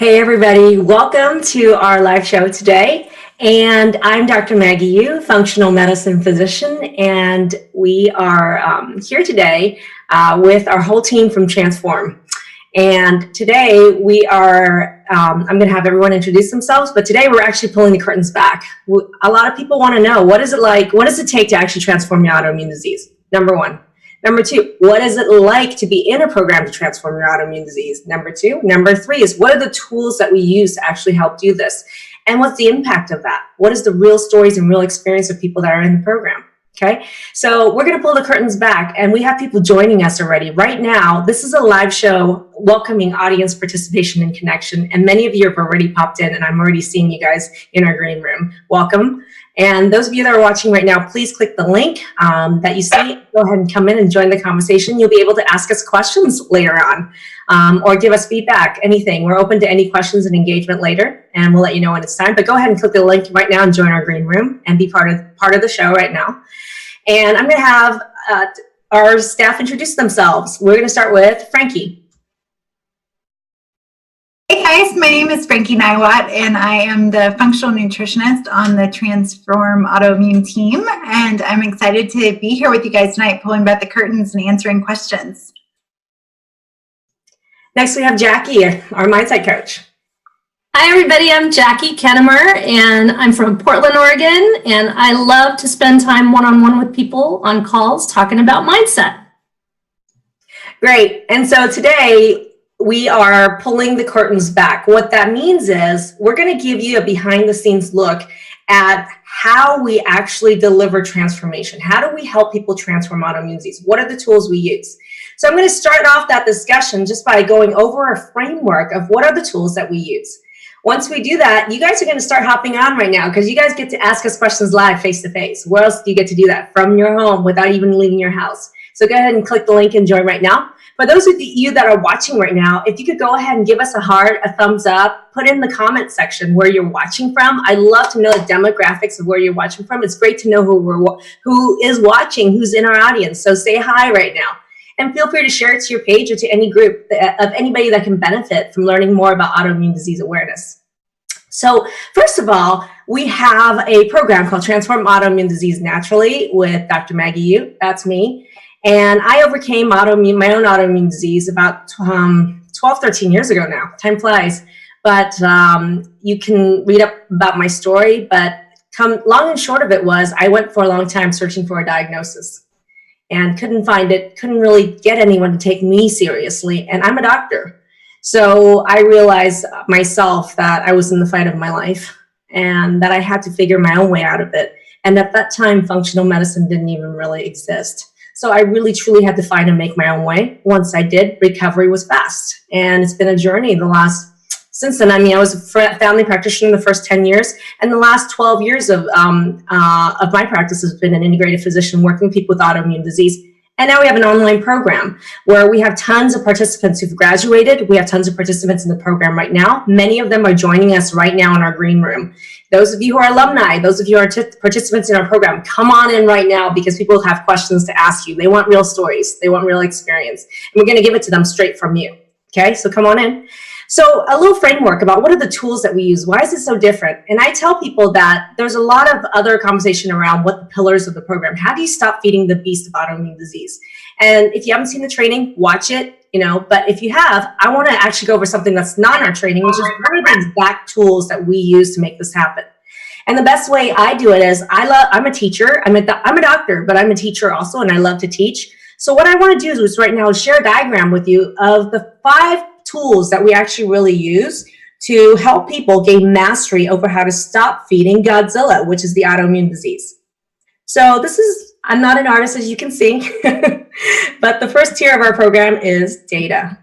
Hey everybody, welcome to our live show today. And I'm Dr. Maggie Yu, functional medicine physician, and we are here today with our whole team from Transform. And today we are, I'm going to have everyone introduce themselves, but today we're actually pulling the curtains back. A lot of people want to know, what is it like, what does it take to actually transform your autoimmune disease? Number one. Number two, what is it like to be in a program to transform your autoimmune disease? Number two. Number three is, what are the tools that we use to actually help do this? And what's the impact of that? What is the real stories and real experience of people that are in the program? Okay, so we're going to pull the curtains back, and we have people joining us already. Right now, this is a live show welcoming audience participation and connection, and many of you have already popped in, and I'm already seeing you guys in our green room. Welcome. And those of you that are watching right now, please click the link that you see. Go ahead and come in and join the conversation. You'll be able to ask us questions later on or give us feedback, anything. We're open to any questions and engagement later, and we'll let you know when it's time. But go ahead and click the link right now and join our green room and be part of the show right now. And I'm going to have our staff introduce themselves. We're going to start with Frankie. Hey guys, my name is Frankie Niwat, and I am the functional nutritionist on the Transform autoimmune team. And I'm excited to be here with you guys tonight, pulling back the curtains and answering questions. Next, we have Jackie, our mindset coach. Hi everybody, I'm Jackie Kennemer, and I'm from Portland, Oregon, and I love to spend time one-on-one with people on calls talking about mindset. Great, and so today we are pulling the curtains back. What that means is we're going to give you a behind-the-scenes look at how we actually deliver transformation. How do we help people transform autoimmune disease? What are the tools we use? So I'm going to start off that discussion just by going over a framework of what are the tools that we use. Once we do that, you guys are going to start hopping on right now because you guys get to ask us questions live face-to-face. Where else do you get to do that? From your home without even leaving your house. So go ahead and click the link and join right now. For those of you that are watching right now, if you could go ahead and give us a heart, a thumbs up, put in the comment section where you're watching from. I'd love to know the demographics of where you're watching from. It's great to know who is watching, who's in our audience. So say hi right now. And feel free to share it to your page or to any group of anybody that can benefit from learning more about autoimmune disease awareness. So first of all, we have a program called Transform Autoimmune Disease Naturally with Dr. Maggie Yu. That's me. And I overcame my own autoimmune disease about 12, 13 years ago now. Time flies. But you can read up about my story. But long and short of it was I went for a long time searching for a diagnosis and couldn't find it, couldn't really get anyone to take me seriously. And I'm a doctor. So I realized myself that I was in the fight of my life and that I had to figure my own way out of it. And at that time, functional medicine didn't even really exist. So I really, truly had to find and make my own way. Once I did, recovery was fast. And it's been a journey since then. I mean, I was a family practitioner in the first 10 years. And the last 12 years of my practice has been an integrated physician working with people with autoimmune disease. And now we have an online program where we have tons of participants who've graduated. We have tons of participants in the program right now. Many of them are joining us right now in our green room. Those of you who are alumni, those of you who are participants in our program, come on in right now because people have questions to ask you. They want real stories. They want real experience. And we're going to give it to them straight from you. Okay, so come on in. So a little framework about what are the tools that we use? Why is it so different? And I tell people that there's a lot of other conversation around what the pillars of the program. How do you stop feeding the beast of autoimmune disease? And if you haven't seen the training, watch it. But if you have, I want to actually go over something that's not in our training, which is what are the exact tools that we use to make this happen. And the best way I do it is I'm a teacher. I'm a doctor, but I'm a teacher also, and I love to teach. So what I want to do is right now is share a diagram with you of the 5 tools that we actually really use to help people gain mastery over how to stop feeding Godzilla, which is the autoimmune disease. So I'm not an artist, as you can see, but the first tier of our program is data.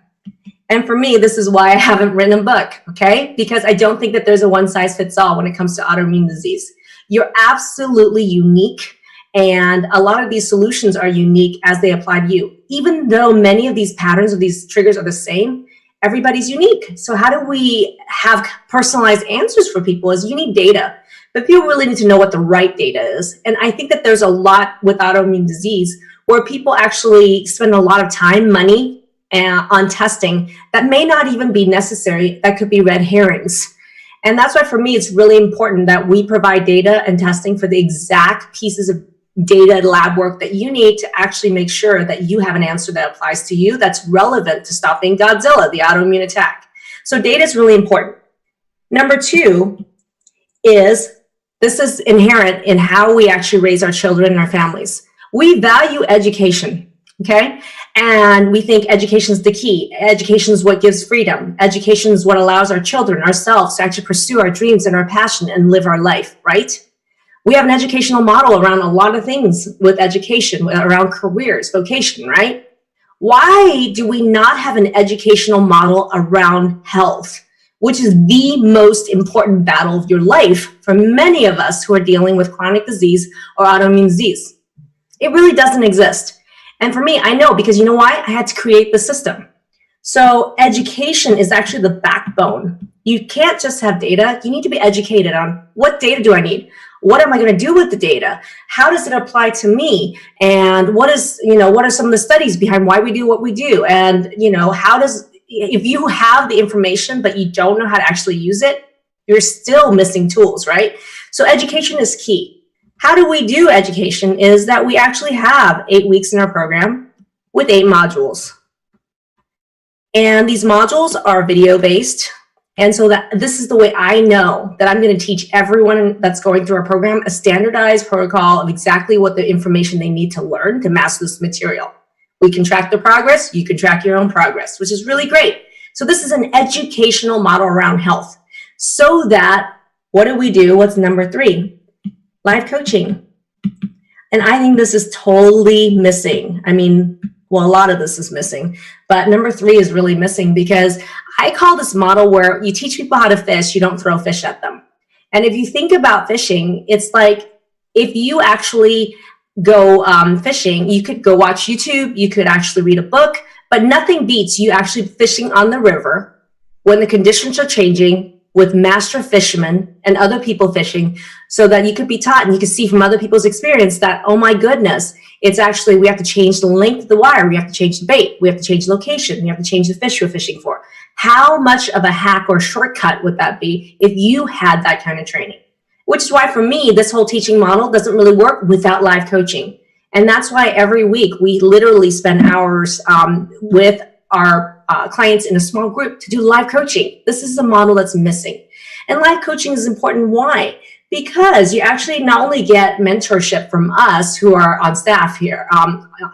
And for me, this is why I haven't written a book, okay? Because I don't think that there's a one-size-fits-all when it comes to autoimmune disease. You're absolutely unique, and a lot of these solutions are unique as they apply to you. Even though many of these patterns of these triggers are the same, everybody's unique. So how do we have personalized answers for people? Is you need data. But people really need to know what the right data is. And I think that there's a lot with autoimmune disease where people actually spend a lot of time, money, on testing that may not even be necessary, that could be red herrings. And that's why for me, it's really important that we provide data and testing for the exact pieces of data lab work that you need to actually make sure that you have an answer that applies to you, that's relevant to stopping Godzilla, the autoimmune attack. So data is really important. Number two is, this is inherent in how we actually raise our children and our families. We value education, okay? And we think education is the key. Education is what gives freedom. Education is what allows our children, ourselves, to actually pursue our dreams and our passion and live our life, right? We have an educational model around a lot of things with education, around careers, vocation, right? Why do we not have an educational model around health, which is the most important battle of your life for many of us who are dealing with chronic disease or autoimmune disease? It really doesn't exist. And for me, I know, because you know why? I had to create the system. So education is actually the backbone. You can't just have data. You need to be educated on, what data do I need? What am I going to do with the data? How does it apply to me? And what are some of the studies behind why we do what we do? And, if you have the information, but you don't know how to actually use it, you're still missing tools, right? So education is key. How do we do education is that we actually have 8 weeks in our program with 8 modules. And these modules are video-based. And so this is the way I know that I'm going to teach everyone that's going through our program a standardized protocol of exactly what the information they need to learn to master this material. We can track their progress. You can track your own progress, which is really great. So this is an educational model around health. So that, what do we do? What's number 3? Live coaching. And I think this is totally missing. I mean, well, a lot of this is missing, but number 3 is really missing, because I call this model where you teach people how to fish, you don't throw fish at them. And if you think about fishing, it's like, if you actually go fishing, you could go watch YouTube, you could actually read a book, but nothing beats you actually fishing on the river when the conditions are changing, with master fishermen and other people fishing, so that you could be taught and you can see from other people's experience that, oh my goodness, it's actually, we have to change the length of the wire, we have to change the bait, we have to change the location, we have to change the fish you're fishing for. How much of a hack or shortcut would that be if you had that kind of training? Which is why for me, this whole teaching model doesn't really work without live coaching. And that's why every week we literally spend hours with our clients in a small group to do live coaching. This is a model that's missing. And live coaching is important. Why? Because you actually not only get mentorship from us who are on staff here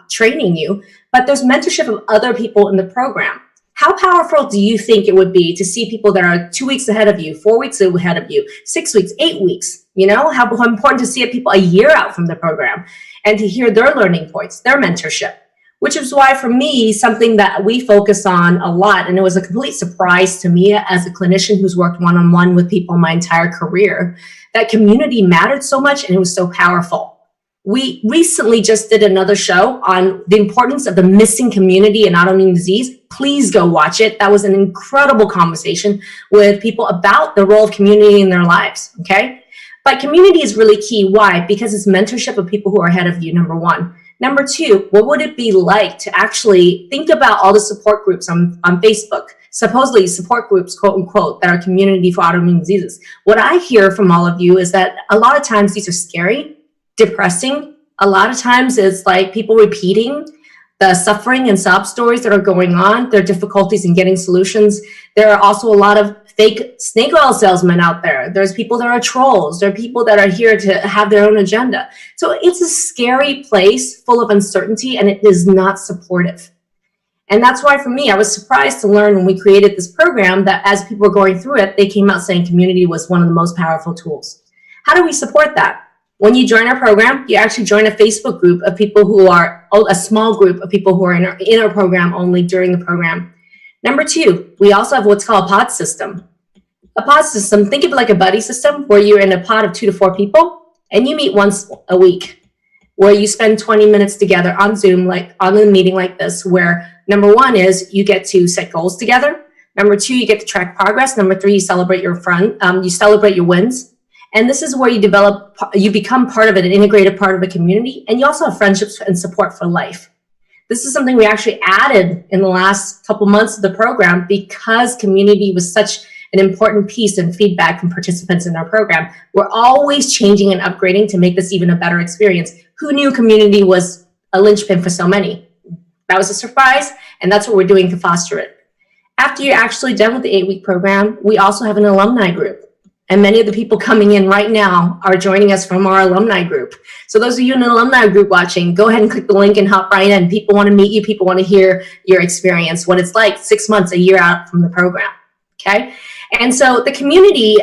training you, but there's mentorship of other people in the program. How powerful do you think it would be to see people that are 2 weeks ahead of you, 4 weeks ahead of you, 6 weeks, 8 weeks? You know, how important to see people a year out from the program and to hear their learning points, their mentorship. Which is why, for me, something that we focus on a lot, and it was a complete surprise to me as a clinician who's worked one-on-one with people my entire career, that community mattered so much and it was so powerful. We recently just did another show on the importance of the missing community in autoimmune disease. Please go watch it. That was an incredible conversation with people about the role of community in their lives, okay? But community is really key. Why? Because it's mentorship of people who are ahead of you, number 1. Number 2, what would it be like to actually think about all the support groups on Facebook, supposedly support groups, quote unquote, that are community for autoimmune diseases? What I hear from all of you is that a lot of times these are scary, depressing. A lot of times it's like people repeating the suffering and sob stories that are going on, their difficulties in getting solutions. There are also a lot of fake snake oil salesmen out there. There's people that are trolls. There are people that are here to have their own agenda. So it's a scary place full of uncertainty, and it is not supportive. And that's why, for me, I was surprised to learn when we created this program that as people were going through it, they came out saying community was one of the most powerful tools. How do we support that? When you join our program, you actually join a Facebook group of people who are, a small group of people who are in our program only during the program. Number 2, we also have what's called a pod system. A pod system, think of it like a buddy system where you're in a pod of 2 to 4 people and you meet once a week, where you spend 20 minutes together on Zoom, like on a meeting like this, where number 1 is you get to set goals together. Number 2, you get to track progress. Number 3, you celebrate your you celebrate your wins. And this is where you become part of an integrated part of a community, and you also have friendships and support for life. This is something we actually added in the last couple months of the program because community was such an important piece and feedback from participants in our program. We're always changing and upgrading to make this even a better experience. Who knew community was a linchpin for so many? That was a surprise, and that's what we're doing to foster it. After you're actually done with the 8-week program, we also have an alumni group. And many of the people coming in right now are joining us from our alumni group. So those of you in the alumni group watching, go ahead and click the link and hop right in. People want to meet you. People want to hear your experience, what it's like 6 months, a year out from the program, okay? And so the community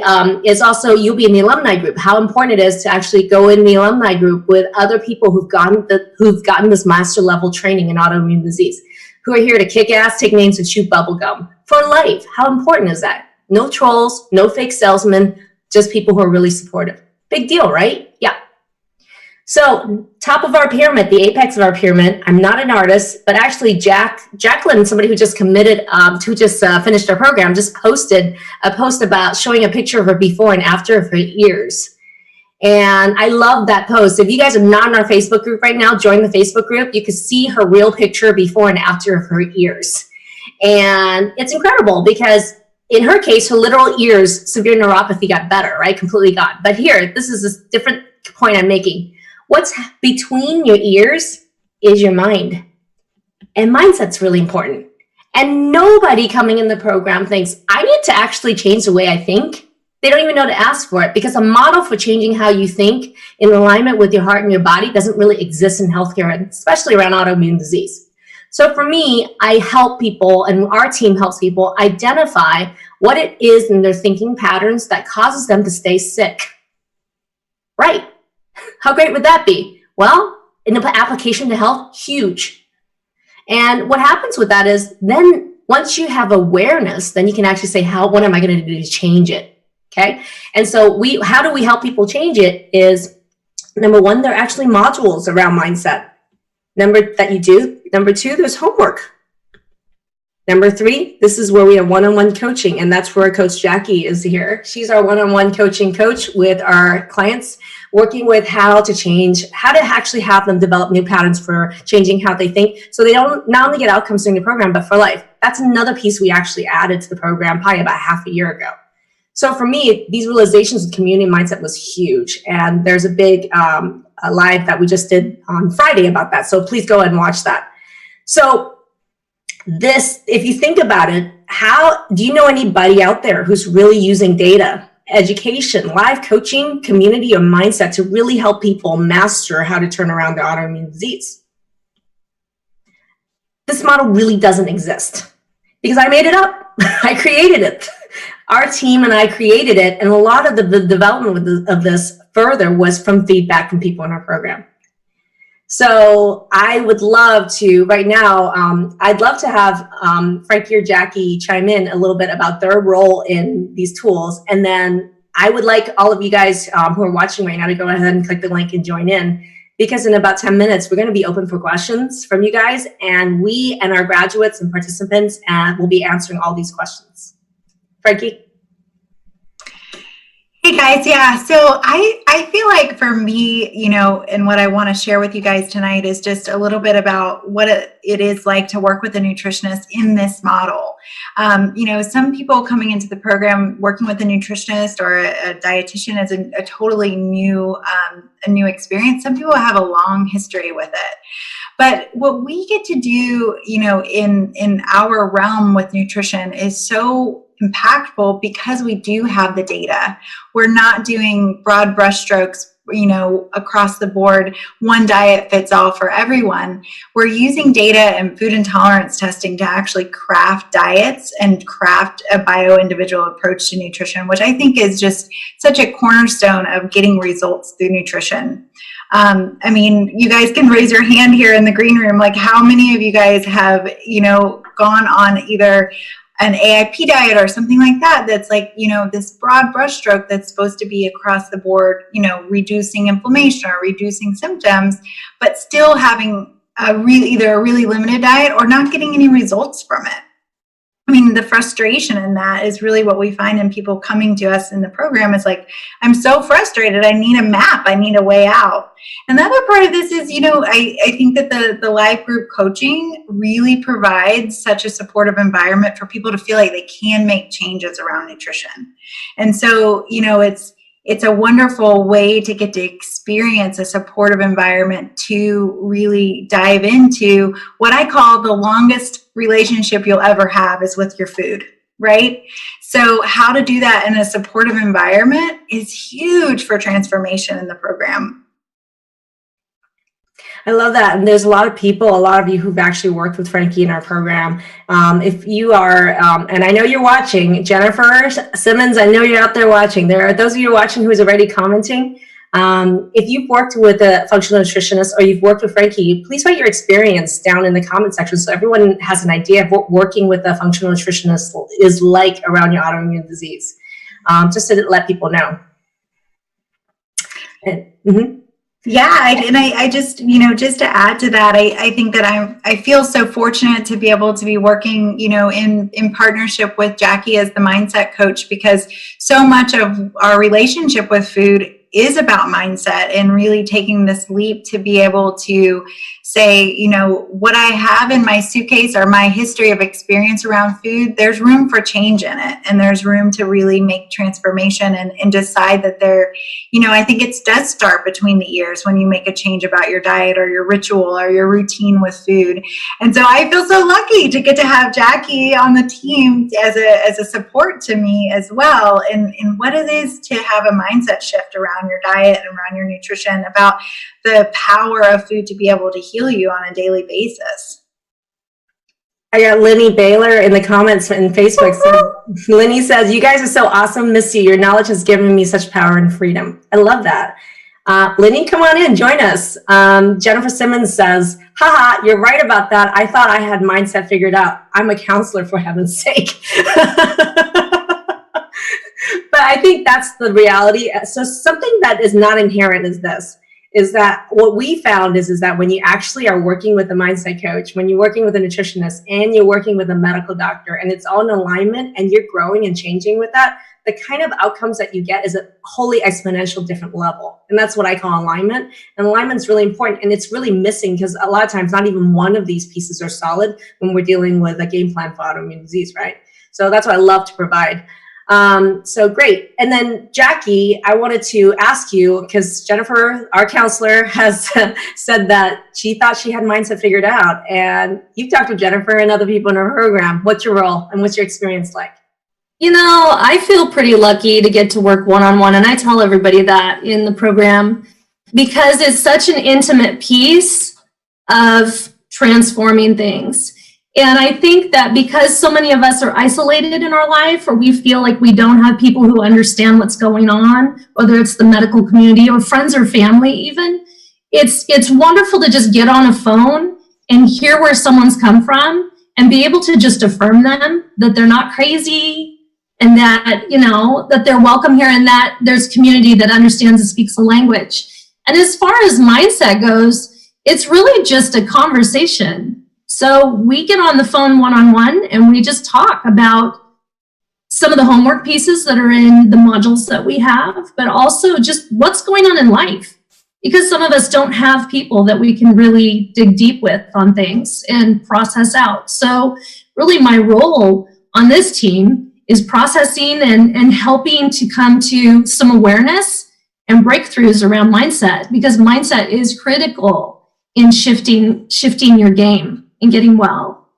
is also, you'll be in the alumni group. How important it is to actually go in the alumni group with other people who've gotten this master level training in autoimmune disease, who are here to kick ass, take names, and chew bubble gum for life. How important is that? No trolls, no fake salesmen, just people who are really supportive. Big deal, right? Yeah. So top of our pyramid, the apex of our pyramid, I'm not an artist, but actually Jacqueline, somebody who just committed, who just finished our program, just posted a post about showing a picture of her before and after of her ears. And I love that post. If you guys are not in our Facebook group right now, join the Facebook group. You can see her real picture before and after of her ears. And it's incredible because in her case, her literal ears, severe neuropathy got better, right? Completely gone. But here, this is a different point I'm making. What's between your ears is your mind. And mindset's really important. And nobody coming in the program thinks, I need to actually change the way I think. They don't even know to ask for it because a model for changing how you think in alignment with your heart and your body doesn't really exist in healthcare, especially around autoimmune disease. So for me, I help people, and our team helps people identify what it is in their thinking patterns that causes them to stay sick. Right. How great would that be? Well, in the application to health, huge. And what happens with that is then once you have awareness, then you can actually say, what am I going to do to change it? Okay. And so how do we help people change it is, number one, there are actually modules around mindset. Number two, there's homework. Number three, this is where we have one-on-one coaching, and that's where Coach Jackie is here. She's our one-on-one coaching coach with our clients, working with how to actually have them develop new patterns for changing how they think, so they don't not only get outcomes during the program, but for life. That's another piece we actually added to the program probably about half a year ago. So for me, these realizations of community mindset was huge, and there's a big a live that we just did on Friday about that. So please go ahead and watch that. So if you think about it, do you know anybody out there who's really using data, education, live coaching, community, or mindset to really help people master how to turn around their autoimmune disease? This model really doesn't exist because I made it up. I created it. Our team and I created it, and a lot of the development of this further was from feedback from people in our program. So I would love to, right now, I'd love to have Frankie or Jackie chime in a little bit about their role in these tools. And then I would like all of you guys who are watching right now to go ahead and click the link and join in, because in about 10 minutes, we're going to be open for questions from you guys. And we and our graduates and participants will be answering all these questions. Frankie? Hey guys, yeah, so I feel like for me, and what I want to share with you guys tonight is just a little bit about what it is like to work with a nutritionist in this model. Some people coming into the program working with a nutritionist or a dietitian is a totally new experience. Some people have a long history with it. But what we get to do, in our realm with nutrition is so impactful because we do have the data. We're not doing broad brushstrokes, across the board, one diet fits all for everyone. We're using data and food intolerance testing to actually craft diets and craft a bio-individual approach to nutrition, which I think is just such a cornerstone of getting results through nutrition. You guys can raise your hand here in the green room. Like, how many of you guys have, gone on either an AIP diet or something like that, that's like, this broad brushstroke that's supposed to be across the board, reducing inflammation or reducing symptoms, but still having either a really limited diet or not getting any results from it. the frustration in that is really what we find in people coming to us in the program is like, I'm so frustrated. I need a map. I need a way out. And the other part of this is, I think that the live group coaching really provides such a supportive environment for people to feel like they can make changes around nutrition. And so, it's a wonderful way to get to experience a supportive environment to really dive into what I call the longest relationship you'll ever have is with your food, right? So how to do that in a supportive environment is huge for transformation in the program. I love that. And there's a lot of you who've actually worked with Frankie in our program. If you are, and I know you're watching, Jennifer Simmons, I know you're out there watching. There are those of you watching who's already commenting. If you've worked with a functional nutritionist or you've worked with Frankie, please write your experience down in the comment section so everyone has an idea of what working with a functional nutritionist is like around your autoimmune disease, just to let people know. Yeah, I just, just to add to that, I think that I feel so fortunate to be able to be working, in partnership with Jackie as the mindset coach, because so much of our relationship with food is about mindset and really taking this leap to be able to say, what I have in my suitcase or my history of experience around food, there's room for change in it. And there's room to really make transformation and decide that I think it does start between the ears when you make a change about your diet or your ritual or your routine with food. And so I feel so lucky to get to have Jackie on the team as a support to me as well. And what it is to have a mindset shift around your diet and around your nutrition, about the power of food to be able to heal you on a daily basis. I got Lenny Baylor in the comments in Facebook. So Lenny says, "You guys are so awesome. Miss you. Your knowledge has given me such power and freedom." I love that. Lenny, come on in, join us. Jennifer Simmons says, "Haha, you're right about that. I thought I had mindset figured out. I'm a counselor, for heaven's sake." But I think that's the reality. So something that is not inherent is that what we found is that when you actually are working with a mindset coach, when you're working with a nutritionist and you're working with a medical doctor, and it's all in alignment and you're growing and changing with that, the kind of outcomes that you get is a wholly exponential different level. And that's what I call alignment. And alignment is really important. And it's really missing because a lot of times not even one of these pieces are solid when we're dealing with a game plan for autoimmune disease, right? So that's what I love to provide. So great. And then Jackie, I wanted to ask you, because Jennifer, our counselor, has said that she thought she had mindset figured out, and you've talked to Jennifer and other people in our program. What's your role and what's your experience like? I feel pretty lucky to get to work one-on-one, and I tell everybody that in the program, because it's such an intimate piece of transforming things. And I think that because so many of us are isolated in our life, or we feel like we don't have people who understand what's going on, whether it's the medical community or friends or family even, it's wonderful to just get on a phone and hear where someone's come from and be able to just affirm them that they're not crazy, and that, that they're welcome here, and that there's community that understands and speaks the language. And as far as mindset goes, it's really just a conversation. So we get on the phone one-on-one and we just talk about some of the homework pieces that are in the modules that we have, but also just what's going on in life. Because some of us don't have people that we can really dig deep with on things and process out. So really my role on this team is processing and helping to come to some awareness and breakthroughs around mindset, because mindset is critical in shifting your game and getting well.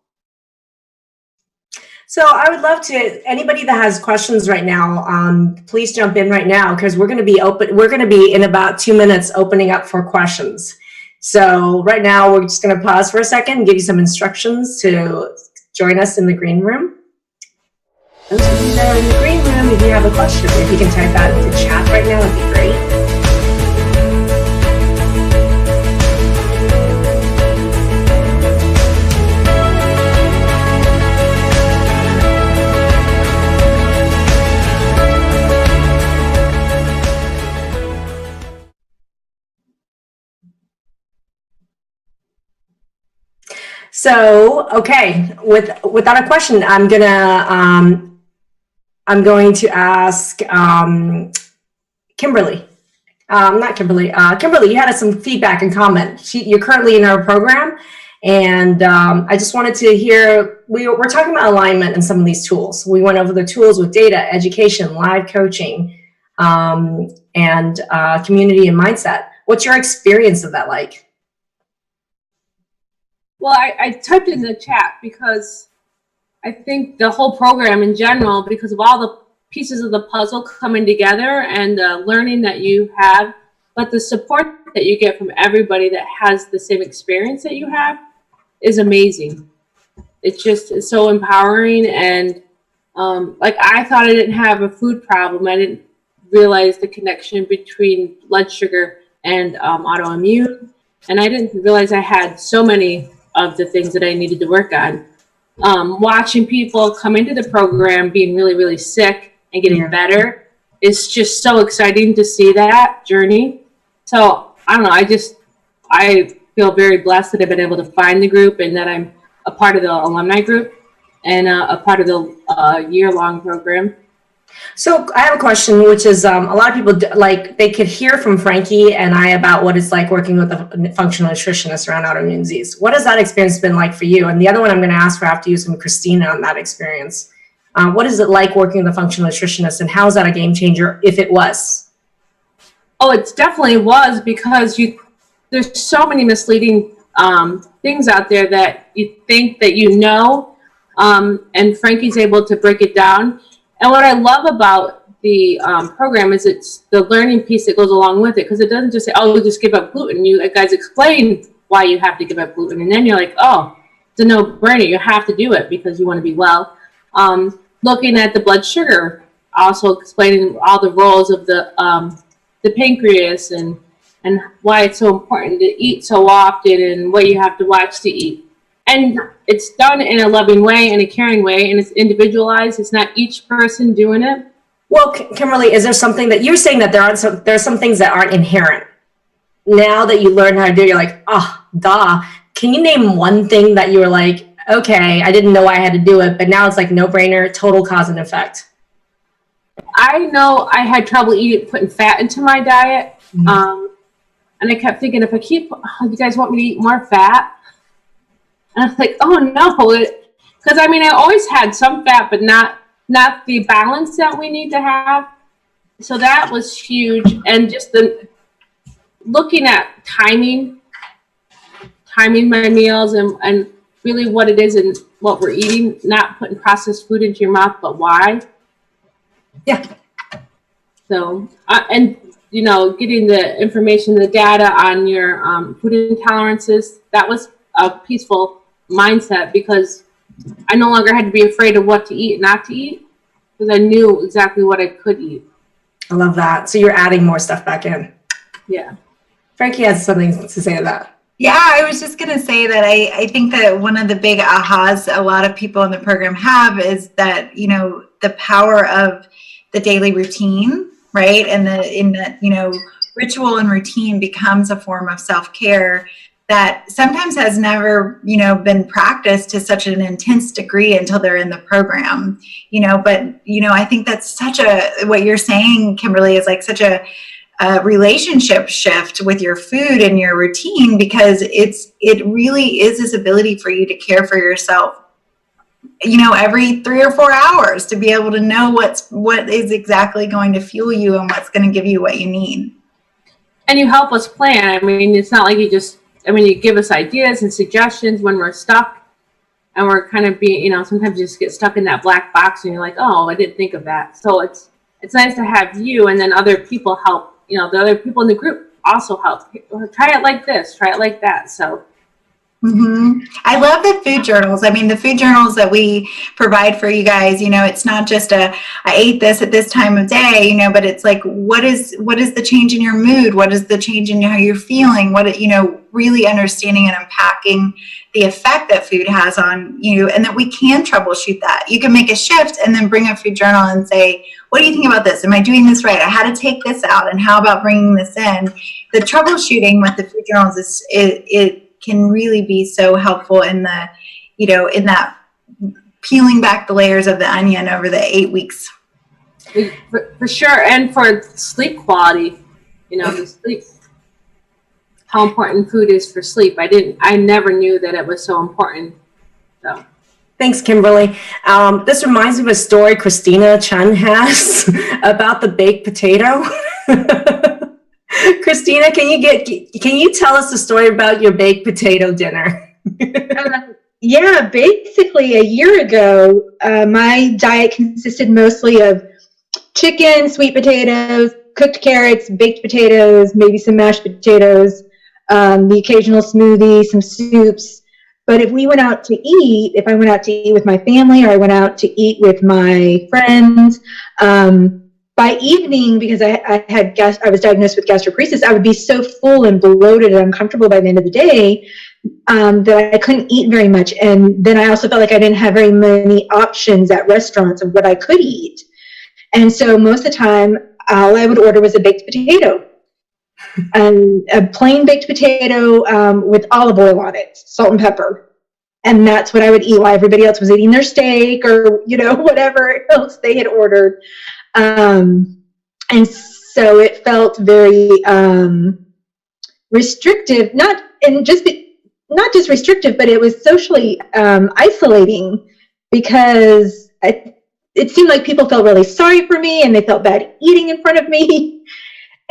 So I would love to, anybody that has questions right now, please jump in right now, because we're going to be in about 2 minutes opening up for questions. So right now we're just going to pause for a second and give you some instructions to join us in the green room. Those of you that are in the green room, if you have a question, if you can type that into chat right now, that'd be great. So, okay, without a question, I'm going to ask Kimberly. Not Kimberly. Kimberly, you had some feedback and comment. You're currently in our program, and I just wanted to hear. We're talking about alignment and some of these tools. We went over the tools with data, education, live coaching, and community and mindset. What's your experience of that like? Well, I typed in the chat because I think the whole program in general, because of all the pieces of the puzzle coming together and the learning that you have, but the support that you get from everybody that has the same experience that you have is amazing. It's so empowering. And like, I thought I didn't have a food problem. I didn't realize the connection between blood sugar and autoimmune. And I didn't realize I had so many of the things that I needed to work on. Watching people come into the program being really, really sick and getting better is just so exciting to see that journey. So I don't know, I feel very blessed that I've been able to find the group and that I'm a part of the alumni group and a part of the year-long program. So I have a question, which is a lot of people they could hear from Frankie and I about what it's like working with a functional nutritionist around autoimmune disease. What has that experience been like for you? And the other one I'm going to ask for after you is from Christina on that experience. What is it like working with a functional nutritionist, and how is that a game changer if it was? Oh, it definitely was, because there's so many misleading things out there that you think that you know, and Frankie's able to break it down. And what I love about the program is it's the learning piece that goes along with it, because it doesn't just say, oh, just give up gluten. You guys explain why you have to give up gluten, and then you're like, oh, it's a no-brainer. You have to do it because you want to be well. Looking at the blood sugar, also explaining all the roles of the pancreas and why it's so important to eat so often and what you have to watch to eat. And it's done in a loving way and a caring way, and it's individualized. It's not each person doing it. Well, Kimberly, is there something that you're saying that there are some things that aren't inherent? Now that you learn how to do it, you're like, oh, duh. Can you name one thing that you were like, okay, I didn't know I had to do it, but now it's like no-brainer, total cause and effect? I know I had trouble putting fat into my diet. Mm-hmm. And I kept thinking, if I you guys want me to eat more fat? And I was like, oh no, because I mean, I always had some fat, but not the balance that we need to have. So that was huge. And just looking at timing my meals and really what it is and what we're eating, not putting processed food into your mouth, but why. Yeah. So, and you know, getting the information, the data on your food intolerances, that was a peaceful mindset, because I no longer had to be afraid of what to eat and not to eat, because I knew exactly what I could eat. I love that. So you're adding more stuff back in. Yeah. Frankie has something to say to that. Yeah, I was just going to say that I think that one of the big ahas a lot of people in the program have is that, you know, the power of the daily routine, right? And in that, you know, ritual and routine becomes a form of self-care that sometimes has never, you know, been practiced to such an intense degree until they're in the program, you know. But, you know, I think that's what you're saying, Kimberly, is like such a relationship shift with your food and your routine, because it really is this ability for you to care for yourself, you know, every 3 or 4 hours, to be able to know what is exactly going to fuel you and what's going to give you what you need. And you help us plan. I mean, it's not like you give us ideas and suggestions when we're stuck, and we're kind of being, you know, sometimes you just get stuck in that black box and you're like, oh, I didn't think of that. So it's nice to have you, and then other people help. You know, the other people in the group also help. Try it like this, try it like that. So. Mm-hmm. I love the food journals. I mean, the food journals that we provide for you guys, you know, it's not just I ate this at this time of day, you know, but it's like, what is the change in your mood? What is the change in how you're feeling? You know, really understanding and unpacking the effect that food has on you, and that we can troubleshoot that. You can make a shift and then bring a food journal and say, what do you think about this? Am I doing this right? I had to take this out, and how about bringing this in? The troubleshooting with the food journals it can really be so helpful in the, in that peeling back the layers of the onion over the 8 weeks. For sure, and for sleep quality, the sleep, how important food is for sleep. I never knew that it was so important. So. Thanks, Kimberly. This reminds me of a story Christina Chun has about the baked potato. Christina, can you tell us the story about your baked potato dinner? Yeah, basically a year ago, my diet consisted mostly of chicken, sweet potatoes, cooked carrots, baked potatoes, maybe some mashed potatoes, the occasional smoothie, some soups. But if we went out to eat, if I went out to eat with my family or I went out to eat with my friends, by evening, because I was diagnosed with gastroparesis, I would be so full and bloated and uncomfortable by the end of the day that I couldn't eat very much. And then I also felt like I didn't have very many options at restaurants of what I could eat. And so most of the time, all I would order was a baked potato. A plain baked potato with olive oil on it, salt and pepper. And that's what I would eat while everybody else was eating their steak or, whatever else they had ordered. And so it felt very restrictive, not just restrictive, but it was socially isolating because it seemed like people felt really sorry for me and they felt bad eating in front of me.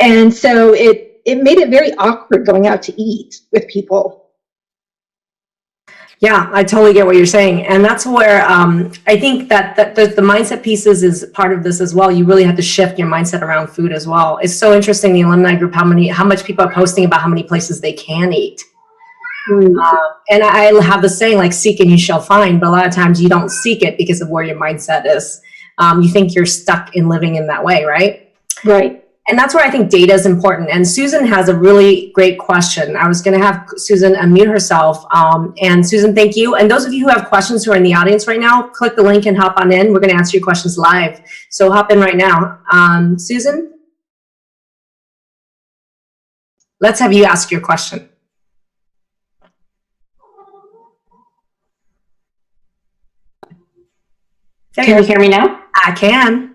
And so it made it very awkward going out to eat with people. Yeah, I totally get what you're saying. And that's where I think that the mindset pieces is part of this as well. You really have to shift your mindset around food as well. It's so interesting, the alumni group, how much people are posting about how many places they can eat. And I have the saying, like, seek and you shall find, but a lot of times you don't seek it because of where your mindset is. You think you're stuck in living in that way, right? Right. And that's where I think data is important. And Susan has a really great question. I was going to have Susan unmute herself. And Susan, thank you. And those of you who have questions who are in the audience right now, click the link and hop on in. We're going to answer your questions live. So hop in right now. Susan, let's have you ask your question. Can you hear me now? I can.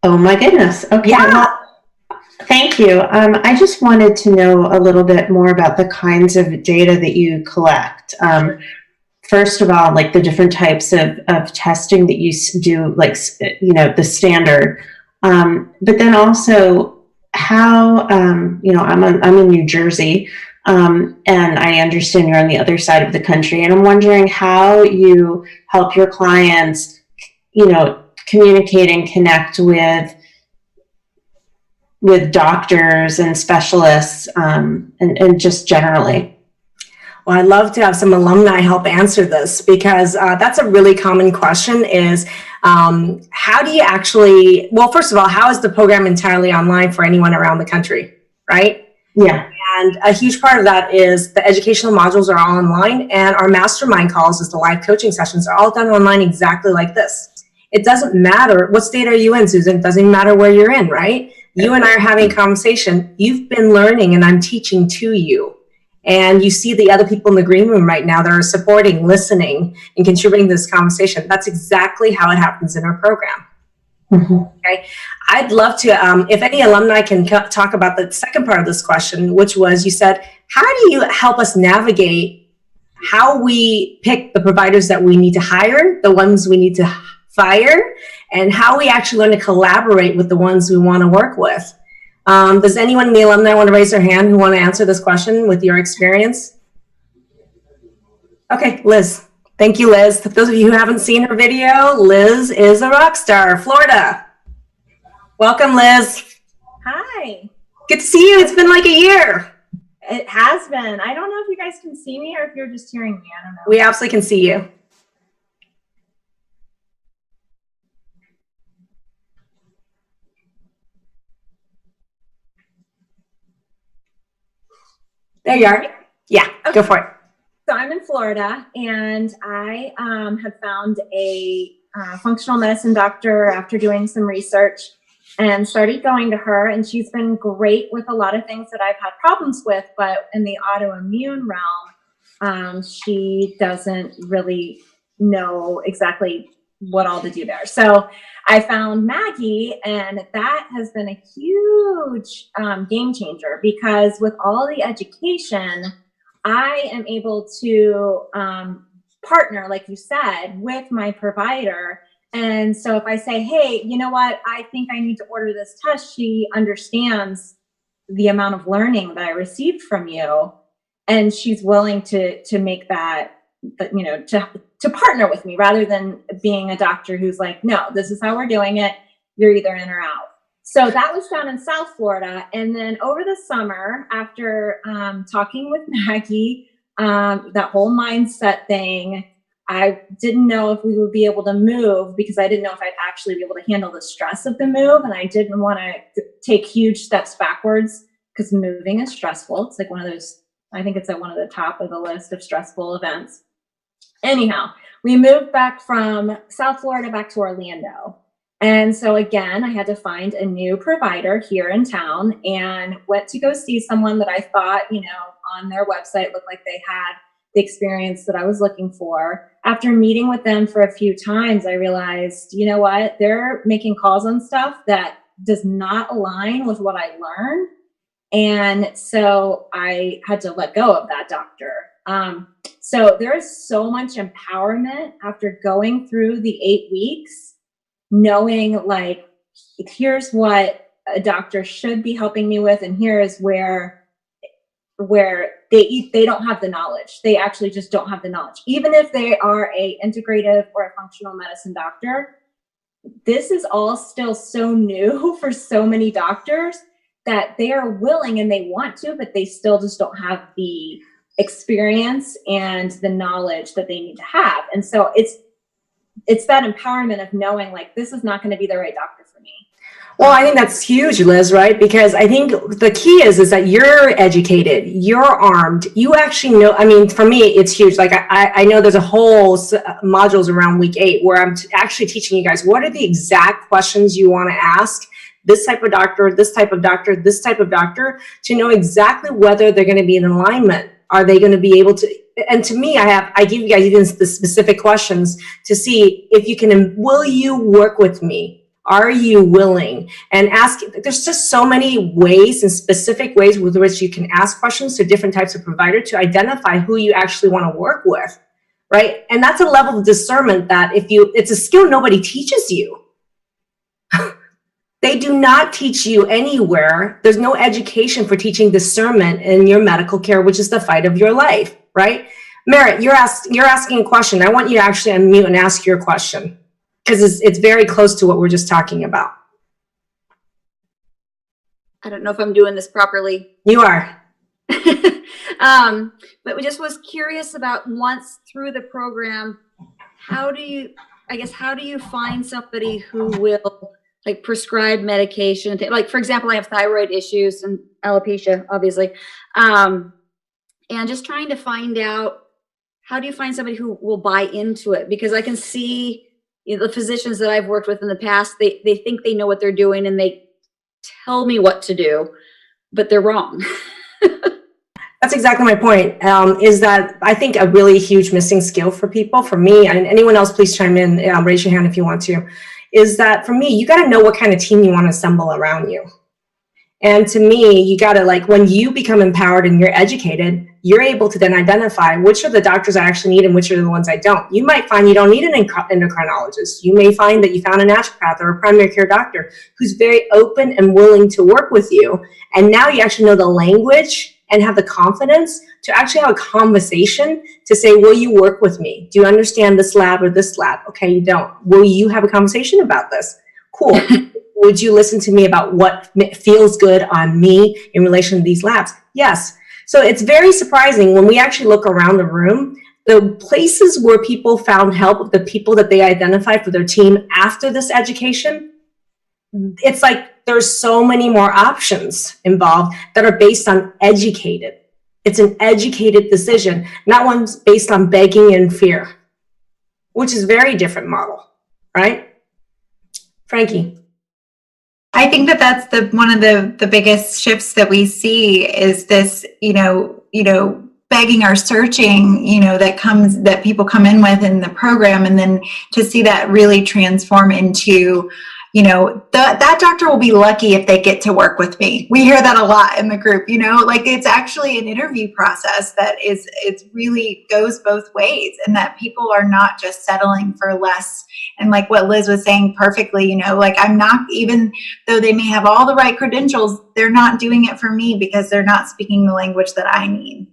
Oh my goodness. Okay. Yeah. Well, thank you. I just wanted to know a little bit more about the kinds of data that you collect. First of all, like the different types of testing that you do, like, the standard. But then also how, I'm in New Jersey, and I understand you're on the other side of the country, and I'm wondering how you help your clients, communicate and connect with doctors and specialists, and just generally. Well, I'd love to have some alumni help answer this, because that's a really common question is, how do you actually, well, first of all, how is the program entirely online for anyone around the country, right? Yeah. And a huge part of that is the educational modules are all online, and our mastermind calls, as the live coaching sessions, are all done online exactly like this. It doesn't matter what state are you in, Susan. It doesn't even matter where you're in, right? You and I are having a conversation. You've been learning and I'm teaching to you. And you see the other people in the green room right now that are supporting, listening, and contributing to this conversation. That's exactly how it happens in our program. Mm-hmm. Okay. I'd love to, if any alumni can talk about the second part of this question, which was, you said, how do you help us navigate how we pick the providers that we need to hire, the ones we need to fire, and how we actually learn to collaborate with the ones we want to work with? Does anyone in the alumni want to raise their hand who want to answer this question with your experience? Okay, Liz. Thank you, Liz. For those of you who haven't seen her video, Liz is a rock star, Florida. Welcome, Liz. Hi. Good to see you. It's been like a year. It has been. I don't know if you guys can see me or if you're just hearing me. I don't know. We absolutely can see you. There you are. Yeah, okay. Go for it. So I'm in Florida, and I have found a functional medicine doctor after doing some research and started going to her, and she's been great with a lot of things that I've had problems with, but in the autoimmune realm, she doesn't really know exactly what all to do there. So I found Maggie, and that has been a huge game changer, because with all the education, I am able to partner, like you said, with my provider. And so if I say, hey, you know what, I think I need to order this test, she understands the amount of learning that I received from you, and she's willing to make that, you know, to partner with me, rather than being a doctor who's like, no, this is how we're doing it, you're either in or out. So that was down in South Florida. And then over the summer, after talking with Maggie, that whole mindset thing, I didn't know if we would be able to move, because I didn't know if I'd actually be able to handle the stress of the move. And I didn't want to take huge steps backwards, because moving is stressful. It's like one of those, I think it's at one of the top of the list of stressful events. Anyhow, we moved back from South Florida back to Orlando. And so again, I had to find a new provider here in town, and went to go see someone that I thought, you know, on their website looked like they had the experience that I was looking for. After meeting with them for a few times, I realized, you know what, they're making calls on stuff that does not align with what I learned. And so I had to let go of that doctor. So there is so much empowerment after going through the 8 weeks, knowing like, here's what a doctor should be helping me with, and here is where they don't have the knowledge. They actually just don't have the knowledge. Even if they are a integrative or a functional medicine doctor, this is all still so new for so many doctors that they are willing and they want to, but they still just don't have the experience and the knowledge that they need to have. And so it's that empowerment of knowing like, this is not going to be the right doctor for me. Well, I think that's huge, Liz, right? Because I think the key is that you're educated, you're armed, you actually know. I mean, for me, it's huge. Like I know there's a whole modules around week 8 where I'm actually teaching you guys what are the exact questions you want to ask this type of doctor, this type of doctor, this type of doctor, to know exactly whether they're going to be in alignment. Are they going to be able to? And to me, I give you guys even the specific questions to see if you can. Will you work with me? Are you willing? And ask. There's just so many ways and specific ways with which you can ask questions to different types of provider to identify who you actually want to work with, right? And that's a level of discernment that it's a skill nobody teaches you. They do not teach you anywhere. There's no education for teaching discernment in your medical care, which is the fight of your life, right? Merritt, you're asking a question. I want you to actually unmute and ask your question, because it's very close to what we're just talking about. I don't know if I'm doing this properly. You are. But we just was curious about, once through the program, how do you find somebody who will like prescribe medication? Like, for example, I have thyroid issues and alopecia, obviously. And just trying to find out, how do you find somebody who will buy into it? Because I can see, you know, the physicians that I've worked with in the past, they think they know what they're doing and they tell me what to do, but they're wrong. That's exactly my point, is that I think a really huge missing skill for people, for me, and anyone else, please chime in, raise your hand if you want to, is that for me, you got to know what kind of team you want to assemble around you. And to me, you got to, like, when you become empowered and you're educated, you're able to then identify which of the doctors I actually need and which are the ones I don't. You might find you don't need an endocrinologist. You may find that you found a naturopath or a primary care doctor who's very open and willing to work with you. And now you actually know the language and have the confidence to actually have a conversation to say, will you work with me? Do you understand this lab or this lab? Okay, you don't. Will you have a conversation about this? Cool. Would you listen to me about what feels good on me in relation to these labs? Yes. So it's very surprising when we actually look around the room, the places where people found help, the people that they identified for their team after this education, it's like there's so many more options involved that are based on educated. It's an educated decision, not one based on begging and fear, which is a very different model, right? Frankie. I think that that's one of the biggest shifts that we see is this, you know, begging or searching, that people come in with in the program, and then to see that really transform into, that doctor will be lucky if they get to work with me. We hear that a lot in the group, like it's actually an interview process that it really goes both ways, and that people are not just settling for less. And like what Liz was saying perfectly, like I'm not, even though they may have all the right credentials, they're not doing it for me because they're not speaking the language that I need.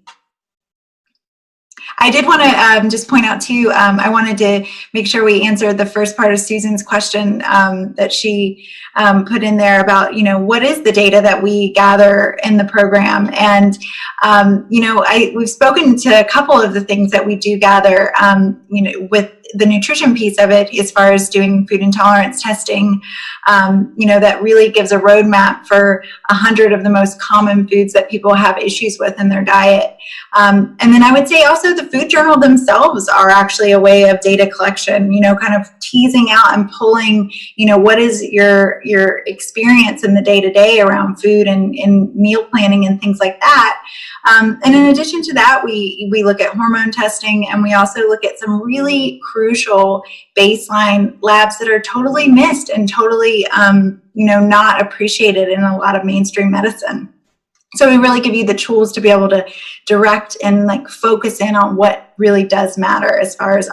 I did want to just point out too, I wanted to make sure we answered the first part of Susan's question that she put in there about, what is the data that we gather in the program? And, we've spoken to a couple of the things that we do gather, with the nutrition piece of it, as far as doing food intolerance testing, that really gives a roadmap for 100 of the most common foods that people have issues with in their diet. And then I would say also the food journal themselves are actually a way of data collection, kind of teasing out and pulling, what is your experience in the day-to-day around food and meal planning and things like that. And in addition to that, we look at hormone testing, and we also look at some really crucial baseline labs that are totally missed and totally, not appreciated in a lot of mainstream medicine. So we really give you the tools to be able to direct and like focus in on what really does matter as far as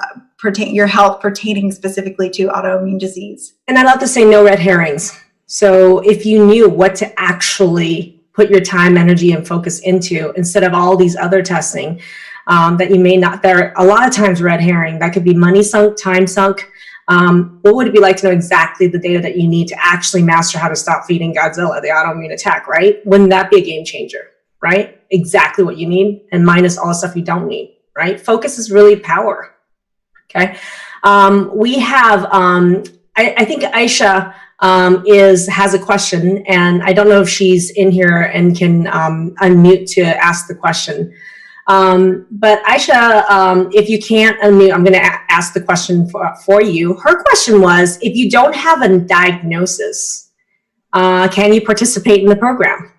your health pertaining specifically to autoimmune disease. And I love to say no red herrings. So if you knew what to actually put your time, energy, and focus into, instead of all these other testing that you may not, there are a lot of times red herring, that could be money sunk, time sunk. What would it be like to know exactly the data that you need to actually master how to stop feeding Godzilla, the autoimmune attack, right? Wouldn't that be a game changer, right? Exactly what you need, and minus all the stuff you don't need, right? Focus is really power, okay? We have, I think Aisha has a question, and I don't know if she's in here and can unmute to ask the question. But Aisha, if you can't unmute, I'm going to ask the question for you. Her question was, if you don't have a diagnosis, can you participate in the program?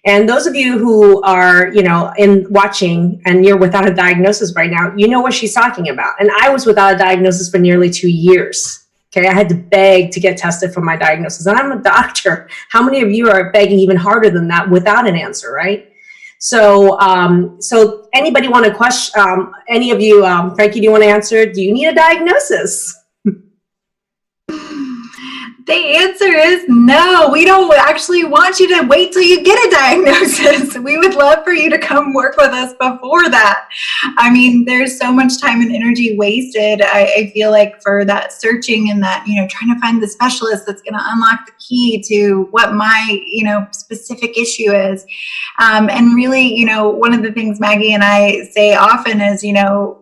And those of you who are, in watching and you're without a diagnosis right now, you know what she's talking about. And I was without a diagnosis for nearly 2 years. Okay, I had to beg to get tested for my diagnosis. And I'm a doctor. How many of you are begging even harder than that without an answer, right? So, so anybody want to question, any of you, Frankie, do you want to answer? Do you need a diagnosis? The answer is no. We don't actually want you to wait till you get a diagnosis. We would love for you to come work with us before that. I mean, there's so much time and energy wasted, I feel like, for that searching and that, trying to find the specialist that's going to unlock the key to what my, specific issue is. And really, one of the things Maggie and I say often is,